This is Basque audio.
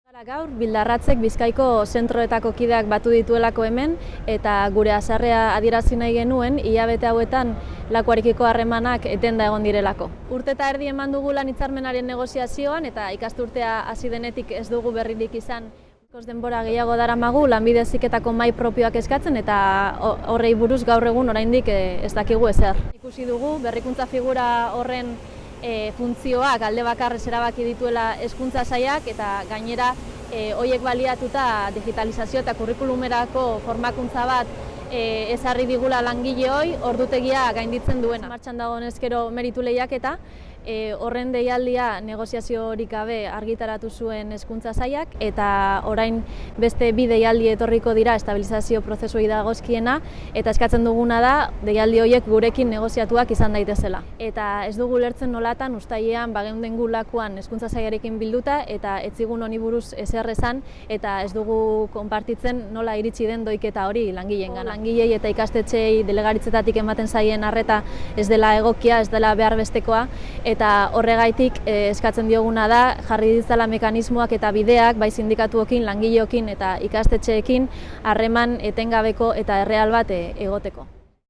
Gaur, Bildarratzek Bizkaiko zentroetako kideak batu dituelako hemen eta gure haserrea adierazi nahi genuen hilabete hauetan lakuarekiko harremanak etenda egon direlako. Urte eta erdi eman dugu lan hitzarmenaren negoziazioan eta ikasturtea hasi denetik ez dugu berririk izan. Denbora gehiago daramagu lanbide heziketako mahai propioak eskatzen eta horrei buruz gaur egun oraindik ez dakigu ezer. Ikusi dugu berrikuntza figura horren funtzioak alde bakarrez erabaki dituela hezkuntza sailak eta gainera horiek baliatuta digitalizazio eta kurrikulumerako formakuntza bat ezarri digula langileoi ordutegia gainditzen duena. Martxan dagoen ezkero meritu lehiaketa, horren deialdia negoziaziorik gabe argitaratu zuen hezkuntza sailak eta orain beste bi deialdi etorriko dira estabilizazio prozesuei dagozkiena eta eskatzen duguna da deialdi horiek gurekin negoziatuak izan daitezela. Eta ez dugu ulertzen nolatan uztailean bageunden gu lakuan hezkuntza sailarekin bilduta eta ez zigun honi buruz ezer esan eta ez dugu konpartitzen nola iritsi den doiketa hori langileengana. Langilei eta ikastetxeei delegaritzetatik ematen zaien arreta ez dela egokia, ez dela behar bestekoa eta horregaitik eskatzen dioguna da jarri ditzala mekanismoak eta bideak bai sindikatuekin, langileekin eta ikastetxeekin harreman etengabeko eta erreal bat egoteko.